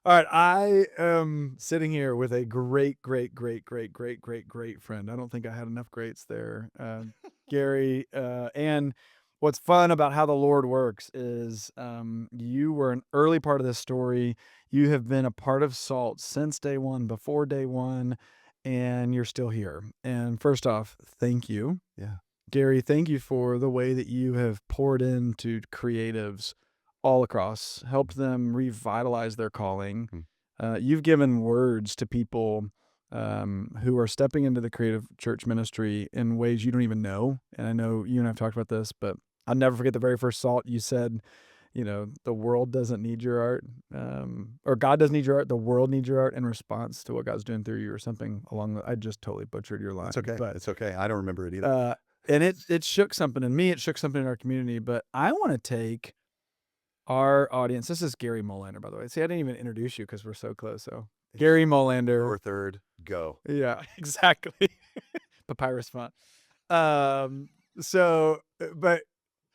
All right, I am sitting here with a great, great, great, great, great, great, great friend. I don't think I had enough greats there, Gary. And what's fun about how the Lord works is you were an early part of this story. You have been a part of Salt since day one, before day one, and you're still here. And first off, thank you. Yeah. Gary, thank you for the way that you have poured into creatives all across, helped them revitalize their calling. Mm. You've given words to people who are stepping into the creative church ministry in ways you don't even know. And I know you and I have talked about this, but I'll never forget the very first Salt you said, the world doesn't need your art, or God doesn't need your art. The world needs your art in response to what God's doing through you, or something along the. I just totally butchered your line, It's okay. but It's okay. I don't remember it either. uh, and it shook something in me. It shook something in our community. But I want to take our audience. This is Gary Molander, by the way. See, I didn't even introduce you because we're so close. So Gary Molander. Lower third, go. Yeah, exactly. Papyrus font. Um, but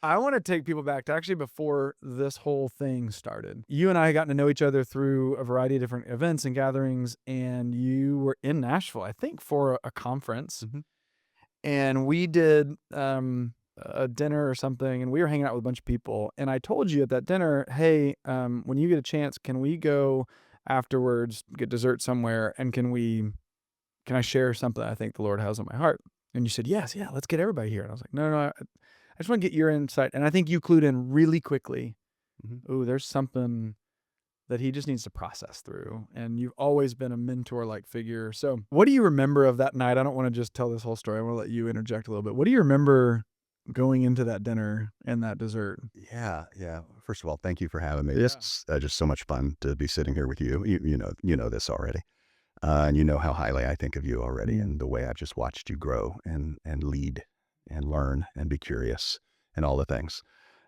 I want to take people back to actually before this whole thing started. You and I had gotten to know each other through a variety of different events and gatherings, and you were in Nashville, I think, for a conference. Mhm. And we did a dinner or something, and we were hanging out with a bunch of people. And I told you at that dinner, hey, when you get a chance, can we go afterwards, get dessert somewhere, and can I share something I think the Lord has on my heart? And you said, yes, yeah, let's get everybody here. And I was like, no, no, I just want to get your insight. And I think you clued in really quickly. Mhm. Oh, there's something that he just needs to process through. And you've always been a mentor-like figure. So what do you remember of that night? I don't want to just tell this whole story. I want to let you interject a little bit. What do you remember going into that dinner and that dessert? Yeah, yeah. First of all, thank you for having me. Yeah. It's just so much fun to be sitting here with you. You know this already, and you know how highly I think of you already, Mm. and the way I've just watched you grow and lead and learn and be curious and all the things.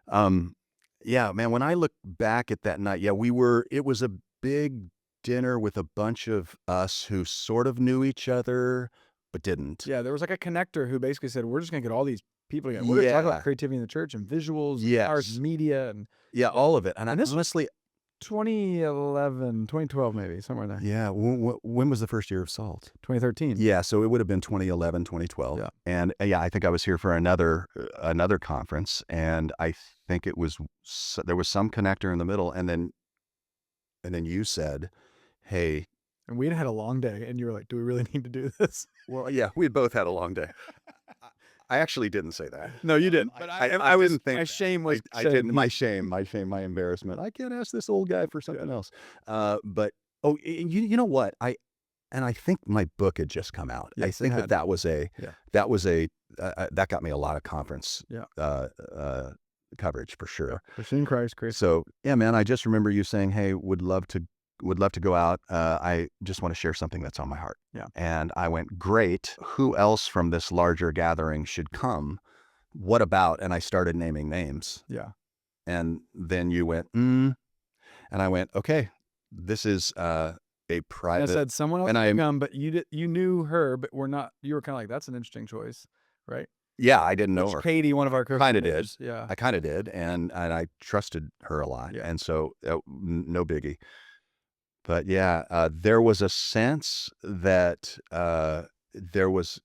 Um, yeah, man. When I look back at that night, yeah, we were. It was a big dinner with a bunch of us who sort of knew each other but didn't. Yeah, there was like a connector who basically said, we're just going to get all these people together. We're going to talk about Yeah. creativity in the church and visuals and arts and Yes. media. And Yeah, yeah. all of it, and I And this honestly 2011, 2012, maybe somewhere in there. yeah, when was the first year of SALT? 2013. Yeah, so it would have been 2011, 2012, Yeah. and, yeah, I think I was here for another conference, and I think it was there was some connector in the middle, and then you said, "Hey." And we'd had a long day, and you were like, do we really need to do this? Well, yeah, we both had a long day. I I actually didn't say that. No, you didn't. But I was, didn't think my that. shame was I saying, didn't. My shame, my embarrassment. I can't ask this old guy for yeah. something else. But oh, you know what? I think my book had just come out. I Yes, it think had. that was a Yeah. that was a that got me a lot of conference Yeah. uh, coverage for Yeah. sure. Pursuing Christ, Chris. So yeah, man, I just remember you saying, "Hey, would love to go out. I just want to share something that's on my heart." Yeah. And I went, "Great. Who else from this larger gathering should come? What about?" And I started naming names. Yeah. And then you went, "Mm." And I went, "Okay, this is a And I private." said, someone else And can I, come, but you knew her, but we're not, you were kind of like, that's an interesting choice. Right. yeah, I didn't know Which her. Katie, one of our Kind of did. co-creators. Yeah. I kind of did. And I trusted her a lot. Yeah. And so no biggie. But yeah, there was a sense that there was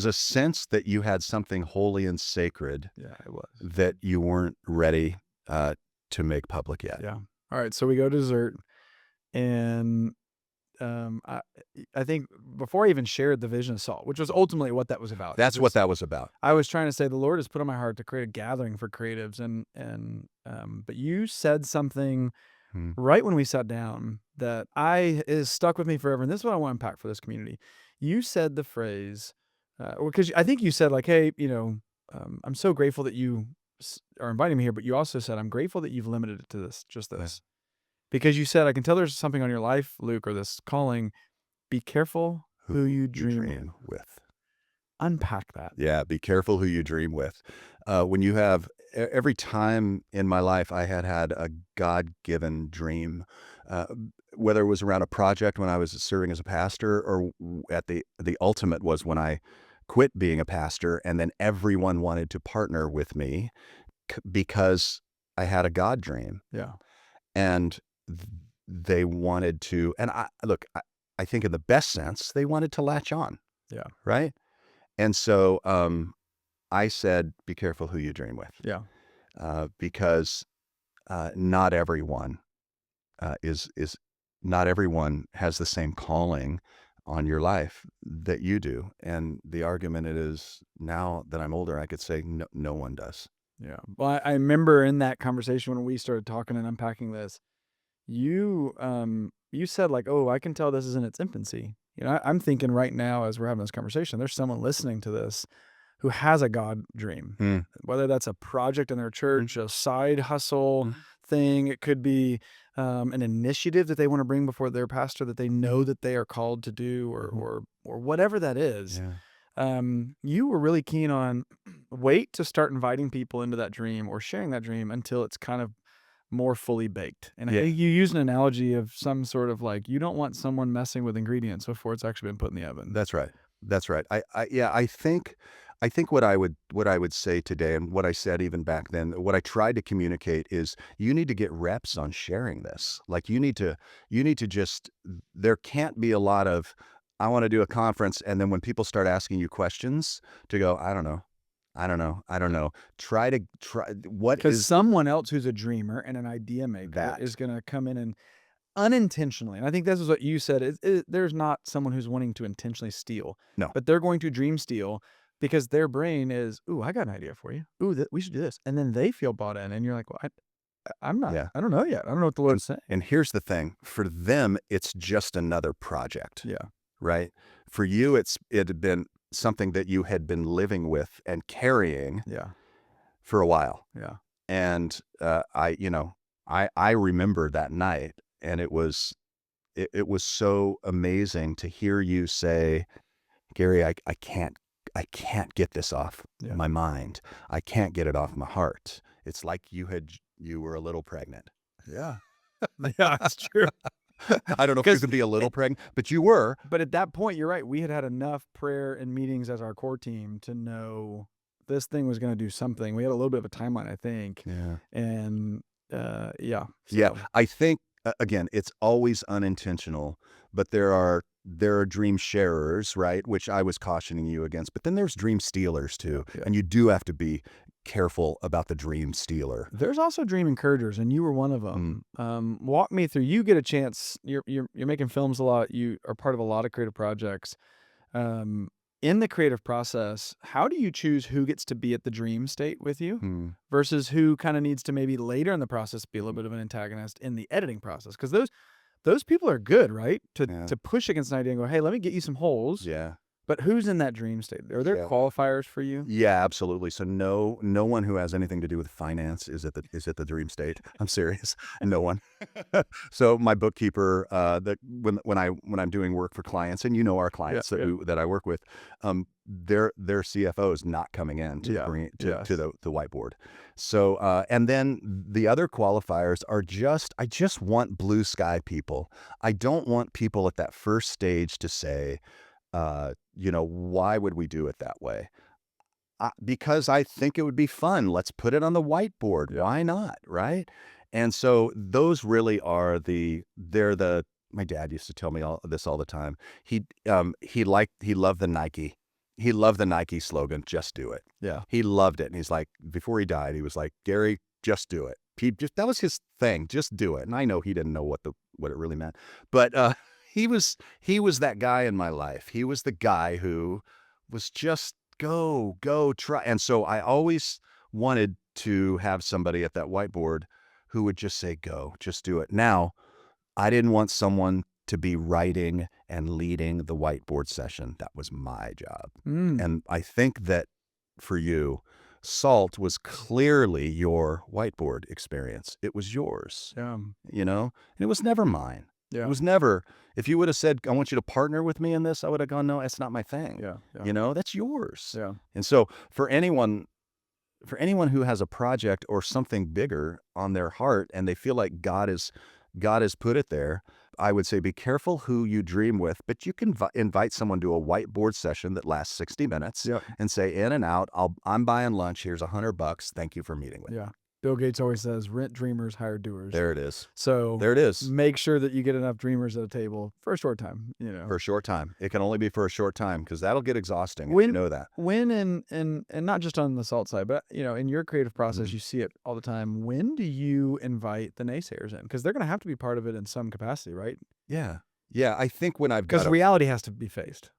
a sense that you had something holy and sacred Yeah, it was. that you weren't ready to make public yet. Yeah. All right. So we go to dessert, and um, I, I think before I even shared the vision of Salt, which was ultimately what that was about. That's what that was about. I was trying to say the Lord has put on my heart to create a gathering for creatives, but you said something Hmm. right when we sat down that I is stuck with me forever, and this is what I want to unpack for this community. You said the phrase, because I think you said like, "Hey, I'm so grateful that you are inviting me here," but you also said, "I'm grateful that you've limited it to just Yeah. this," because you said, "I can tell there's something on your life, Luke, or this calling. Be careful Who who you you dream with." dream with. Unpack that. Yeah, be careful who you dream with. When you have every time in my life I had a God-given dream, uh, whether it was around a project when I was serving as a pastor, or at the ultimate was when I quit being a pastor, and then everyone wanted to partner with me because I had a God dream. Yeah. And th they wanted to, and I think in the best sense, they wanted to latch on, Yeah. right? And so I said, be careful who you dream with, Yeah. because not everyone is not everyone has the same calling on your life that you do. And the argument it is now that I'm older, I could say no one does. Yeah. Well, I remember in that conversation when we started talking and unpacking this, you said like, "Oh, I can tell this is in its infancy." I'm thinking right now as we're having this conversation, there's someone listening to this who has a God dream, Mm, whether that's a project in their mm, church, a side hustle mm, thing. It could be an initiative that they want to bring before their pastor that they know that they are called to do, or mhm. or whatever that is. Yeah. You were really keen on wait to start inviting people into that dream or sharing that dream until it's kind of more fully baked. And I Yeah. think you used an analogy of some sort of like you don't want someone messing with ingredients before it's actually been put in the oven. That's right. That's right. Yeah, I think what I would say today and what I said even back then, what I tried to communicate is you need to get reps on sharing this. Like you need to just there can't be a lot of I want to do a conference and then when people start asking you questions to go, I don't know. I don't know. I don't know. Try what Because is someone else who's a dreamer and an idea maker that? is going to come in and unintentionally, and I think this is what you said, there's not someone who's wanting to intentionally steal, No. but they're going to dream steal because their brain is, "Ooh, I got an idea for you. Ooh, we should do this." And then they feel bought in, and you're like, "Well, I'm not. Yeah. I don't know yet. I don't know what the And Lord's saying." and here's the thing, for them, it's just another project, Yeah, right? For you, it had been something that you had been living with and carrying yeah, for a while. yeah, And I remember that night, and it was so amazing to hear you say, Gary, I can't get this off yeah, my mind. I can't get it off my heart. It's like you were a little pregnant. yeah, yeah. It's true. I don't know if you Because, could be a little pregnant, but you were. but at that point, you're right. We had had enough prayer and meetings as our core team to know this thing was going to do something. We had a little bit of a timeline, I think, Yeah. and yeah. Yeah, So I think again, it's always unintentional, but there are dream sharers, right? Which I was cautioning you against. But then there's dream stealers yeah, too, yeah. and you do have to be careful about the dream stealer. There's also dream encouragers, and you were one of Mm, them. Walk me through. You get a chance. You're making films a lot. You are part of a lot of creative projects. Um, in the creative process, how do you choose who gets to be at the dream state with you mm, versus who kind of needs to maybe later in the process be a little bit of an antagonist in the editing process? Because those people are good, right? yeah, To push against an idea and go, hey, let me get you some holes. yeah, But who's in that dream state? Are there yeah. qualifiers for you? Yeah, absolutely. So no one who has anything to do with finance is at the dream state. I'm serious. No one. So my bookkeeper, that when I'm doing work for clients, and our Yeah, clients yeah, that I work with, their CFO is not coming in to yeah, bring to yes, the whiteboard. So and then the other qualifiers are I just want blue sky people. I don't want people at that first stage to say, why would we do it that way? Because I think it would be fun. Let's put it on the whiteboard. yeah, Why not? Right. And so those really are my dad used to tell me all this all the time. He loved the Nike. He loved the Nike slogan, just do it. yeah. He loved it. And he's like, before he died, he was like, Gary, just do it. That was his thing. Just do it. And I know he didn't know what it really meant, but, he was that guy in my life. He was the guy who was just go, try. And so I always wanted to have somebody at that whiteboard who would just say, go, just do it. Now, I didn't want someone to be writing and leading the whiteboard session. That was my job. Mm, And I think that for you, Salt was clearly your whiteboard experience. It was yours, yeah, and it was never mine. It yeah, was never, if you would have said, I want you to partner with me in this, I would have gone, no, that's not my thing. yeah, yeah, That's yours. yeah. And so for anyone who has a project or something bigger on their heart and they feel like God has put it there, I would say be careful who you dream with, but you can invite someone to a whiteboard session that lasts 60 minutes Yep. and say in and out, I'm buying lunch. Here's $100. Thank you for meeting with me. Yeah. Bill Gates always says, "Rent dreamers, hire doers." There it is. So There it is. make sure that you get enough dreamers at a table for a short time. For a short time. It can only be for a short time because that'll get exhausting, and you When know that. when and not just on the salt side, but in your creative process, Mhm. you see it all the time. When do you invite the naysayers in? Because they're going to have to be part of it in some capacity, right? Yeah. Yeah, I think when I've Because got a reality has to be faced.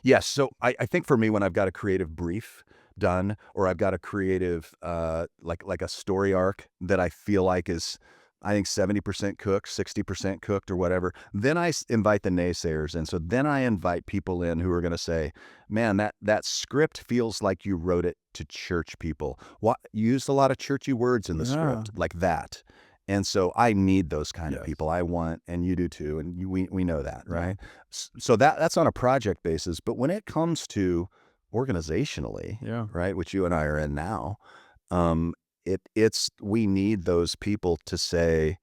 yes, so I think for me, when I've got a creative brief done or I've got a creative, like a story arc that I feel like is, I think 70% cooked, 60% cooked or whatever, then I invite the naysayers in. So then I invite people in who are gonna say, "Man, that script feels like you wrote it to church people. What you used a lot of churchy words in the Yeah. script, like that." And so I need those kind of Yes. people. I want, and you do too, and we know that, Yeah. right? So that's on a project basis, but when it comes to organizationally, Yeah. right, which you and I are in now, um, it's we need those people to say,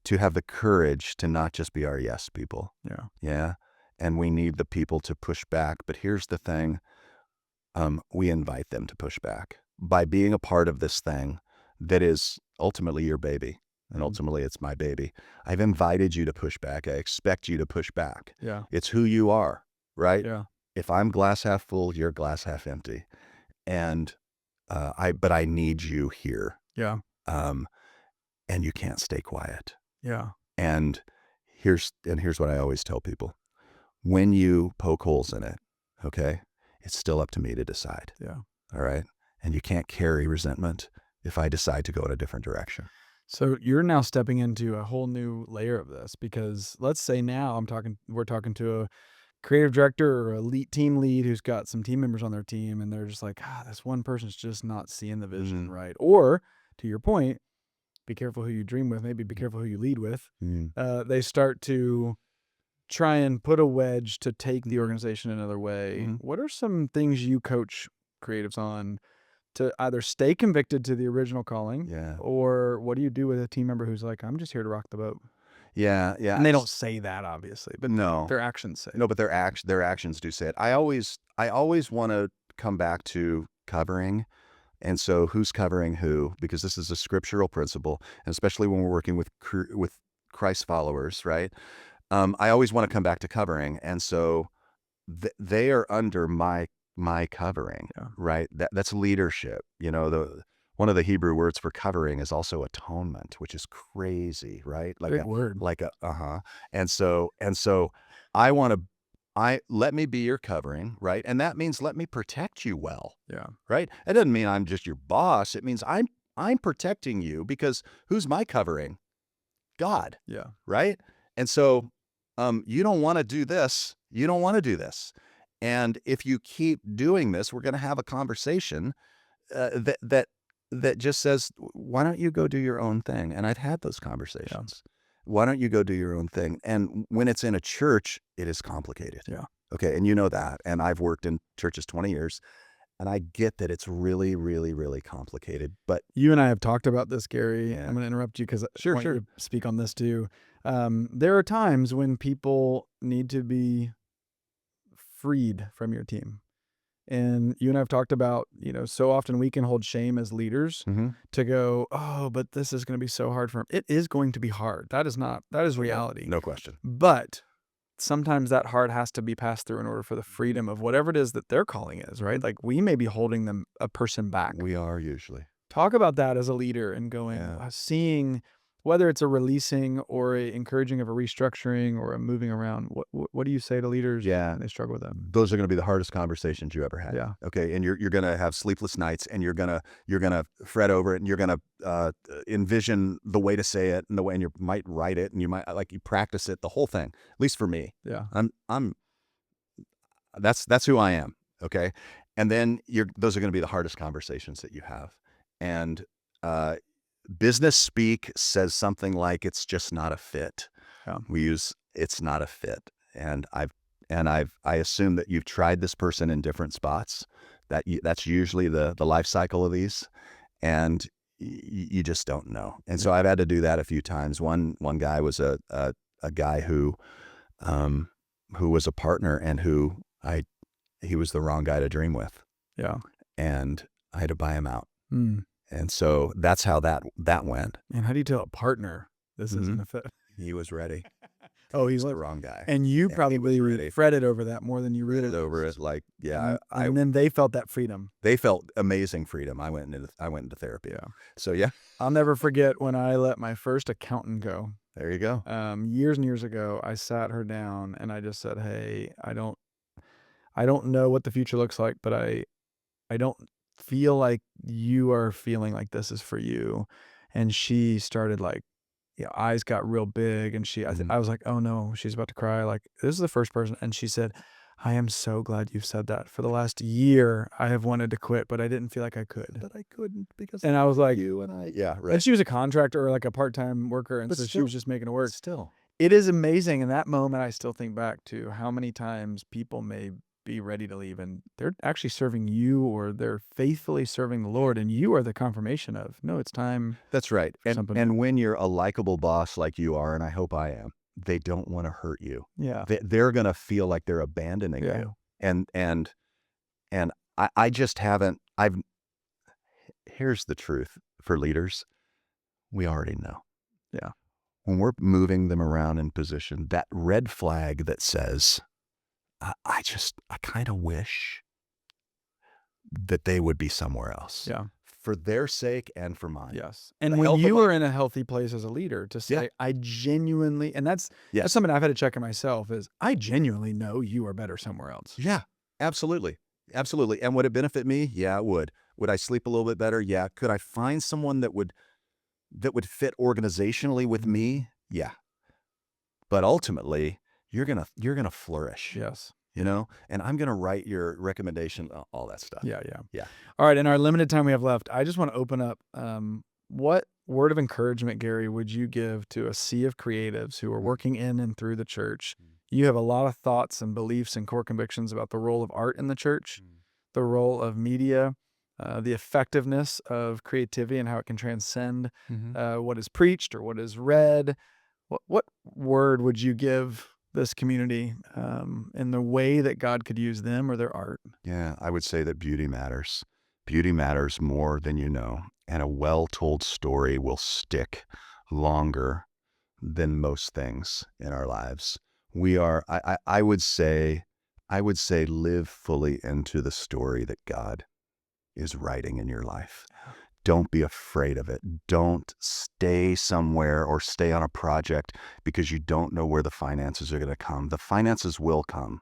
to have the courage to not just be our yes people. Yeah. Yeah. And we need the people to push back. But here's the thing, we invite them to push back by being a part of this thing that is ultimately your baby. And Mm. ultimately, it's my baby. I've invited you to push back. I expect you to push back. Yeah. It's who you are, right? Yeah. If I'm glass half full, you're glass half empty. And but I need you here. Yeah. Um, and you can't stay quiet. Yeah. And here's what I always tell people. When you poke holes in it, okay, it's still up to me to decide. Yeah. All right. And you can't carry resentment if I decide to go in a different direction. So you're now stepping into a whole new layer of this because let's say now we're talking to a creative director or a lead team lead who's got some team members on their team and they're just like, this one person's just not seeing the vision Mm, right. Or to your point, be careful who you dream with, maybe be careful who you lead with. mm, They start to try and put a wedge to take the organization another way. mhm. What are some things you coach creatives on to either stay convicted to the original calling, Yeah. or what do you do with a team member who's like, "I'm just here to rock the boat"? Yeah. Yeah. And they don't say that obviously, but No. their actions say it. No, but their actions do say it. I always want to come back to covering. And so who's covering who? Because this is a scriptural principle, and especially when we're working with Christ followers, right? I always want to come back to covering. And so they are under my covering, Yeah. right? That's leadership. The one of the Hebrew words for covering is also atonement, which is crazy, right? Big word. Like a uh-huh. And so I want to I let me be your covering, right? And that means let me protect you well, Yeah. right? It doesn't mean I'm just your boss. It means I'm protecting you because who's my covering? God, Yeah. right? And so, you don't want to do this. You don't want to do this. And if you keep doing this, we're going to have a conversation that just says, "Why don't you go do your own thing?" And I've had those Yeah. conversations. Why don't you go do your own thing? And when it's in a church, it is complicated. Yeah. Okay, and you know that. And I've worked in churches 20 years, and I get that it's really, really, really complicated. But You and I have talked about this, Gary. yeah, I'm gonna interrupt you because I sure, want you sure. to speak on this too. There are times when people need to be freed from your team. And you and I have talked about, so often we can hold shame as leaders Hmm. to go, oh, but this is going to be so hard for him. It is going to be hard. That is No, reality. no question. But sometimes that hard has to be passed through in order for the freedom of whatever it is that their calling is, right? Like we may be holding a person back. We are usually. Talk about that as a leader and going, Yeah. seeing whether it's a releasing or a encouraging of a restructuring or a moving around. What do you say to leaders Yeah. when they struggle with that? Those are gonna be the hardest conversations you ever had. Yeah. Okay, and you're gonna have sleepless nights, and you're gonna fret over it, and you're gonna, envision the way to say it and the way, and you might write it, and you might like, you practice it, the whole thing, at least for me. Yeah. I'm that's who I am, okay? And then those are gonna be the hardest conversations that you have. And, uh, business speak says something like, "It's just not a fit." Yeah. We use, "It's not a fit." And I assume that you've tried this person in different spots. That's usually the life cycle of these, and you just don't know. And so I've had to do that a few times. One guy was a guy who was a partner, and he was the wrong guy to dream with, Yeah. and I had to buy him out. Mm. And so that's how that went. And how do you tell a partner this Mhm. isn't a fit? He was ready. Oh, He he was the was. wrong guy. And you And he was probably ready. fretted over that more than you Fretted over realized. it, like, yeah, And then they felt that freedom. they felt amazing freedom. I went into therapy. Yeah. So, yeah, I'll never forget when I let my first accountant go. there you go. Years and years ago, I sat her down and I just said, "Hey, I don't know what the future looks like, but I don't feel like you are feeling like this is for you." And she started like, yeah, eyes got real big, and Mhm. I was like, "Oh no, she's about to cry." Like, this is the first person, and she said, "I am so glad you've said that. For the last year, I have wanted to quit, but I didn't feel like I could." But I couldn't because And I was like, you and I, yeah, and right. she was a contractor or like a part-time worker, and But so she was still, just making it work. still. It is amazing in that moment. I still think back to how many times people may be ready to leave and they're actually serving you or they're faithfully serving the Lord, and you are the confirmation of, no, it's time That's right. for something new. And when you're a likable boss like you are, and I hope I am, they don't wanna hurt you. Yeah. They're gonna feel like they're abandoning Yeah. you. And I just haven't I've here's the truth for leaders, we already know. Yeah. When we're moving them around in position, that red flag that says, I kinda wish that they would be somewhere else Yeah. for their sake and for mine. Yes. The And when health of you my are in a healthy place as a leader to Yeah. say, I genuinely, and that's Yes. something I've had to check in myself is I genuinely know you are better somewhere else. Yeah, absolutely. Absolutely. And would it benefit me? Yeah, it would. Would I sleep a little bit better? Yeah. Could I find someone that would fit organizationally with Mhm. me? Yeah. But ultimately, you're gonna flourish, Yes. and I'm gonna write your recommendation, all that stuff. Yeah. Yeah. Yeah. All right, in our limited time we have left, I just want to open up. What word of encouragement, Gary, would you give to a sea of creatives who are Mm, working in and through the church? mm, You have a lot of thoughts and beliefs and core convictions about the role of art in the church, mm. the role of media, the effectiveness of creativity and how it can transcend Mhm. what is preached or what is read. What word would you give this community in the way that God could use them or their art? Yeah, I would say that beauty matters. Beauty matters more than you know, and a well-told story will stick longer than most things in our lives. We are I would say live fully into the story that God is writing in your life. Don't be afraid of it. Don't stay somewhere or stay on a project because you don't know where the finances are going to come. The finances will come.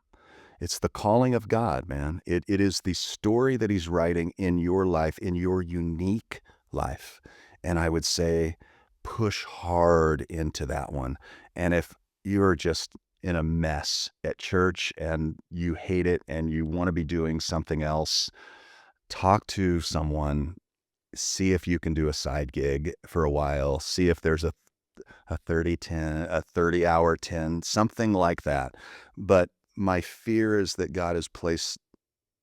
It's the calling of God, man. It is the story that he's writing in your life, in your unique life. And I would say push hard into that one. And if you're just in a mess at church and you hate it and you want to be doing something else, talk to someone, see if you can do a side gig for a while, see if there's a 30/10, a 30-hour 10, something like that. But my fear is that God has placed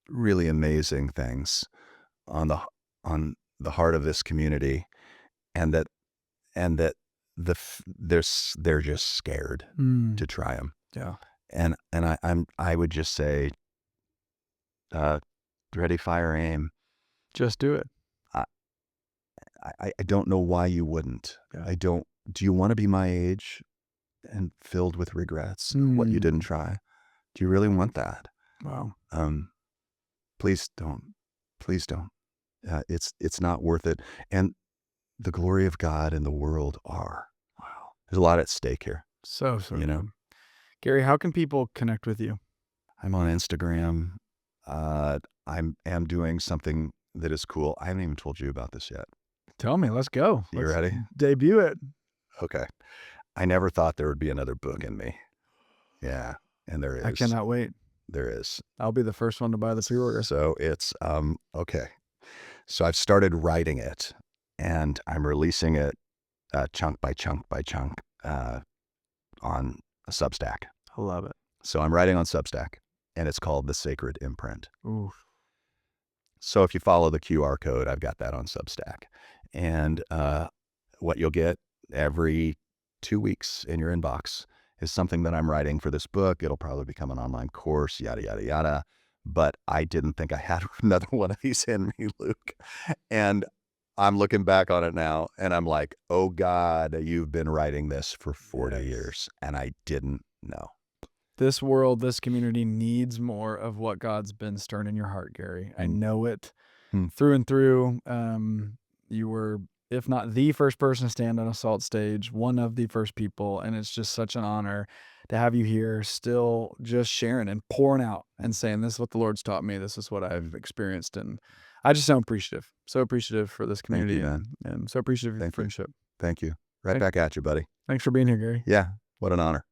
really amazing things on the heart of this community, and that they're just scared Mm, to try them. yeah. And I would just say, uh, ready, fire, aim. Just do it. I I don't know why you wouldn't. Yeah. I don't. Do you want to be my age and filled with regrets of what you didn't Mm, try? Do you really want that? wow. Um, please don't. Please don't. It's not worth it. And the glory of God and the world are. Wow. There's a lot at stake here. So You know, good. Gary, how can people connect with you? I'm on Instagram. Uh, am doing something that is cool. I haven't even told you about this yet. Tell me. Let's go. You Let's ready? debut it. Okay. I never thought there would be another book in me. Yeah, and there I is. cannot wait. There is. I'll be the first one to buy the pre-order. So it's okay. So I've started writing it, and I'm releasing it chunk by chunk by chunk on a Substack. I love it. So I'm writing on Substack, and it's called The Sacred Imprint. Ooh. So if you follow the QR code, I've got that on Substack. And what you'll get every 2 weeks in your inbox is something that I'm writing for this book. It'll probably become an online course, yada, yada, yada. But I didn't think I had another one of these in me, Luke. And I'm looking back on it now, and I'm like, "Oh God, you've been writing this for 40 Yes. years, and I didn't know." This world, this community needs more of what God's been stirring in your heart, Gary. I Mm, know it mm, through and through. You were, if not the first person to stand on a salt stage, one of the first people, and it's just such an honor to have you here, still just sharing and pouring out and mm, saying, "This is what the Lord's taught me. This is what I've mm. experienced," and I just so appreciative for this Thank you, community, man. and so appreciative of your Thank you. friendship. Thank you. Right Thank, back at you, buddy. thanks for being here, Gary. Yeah, what an honor.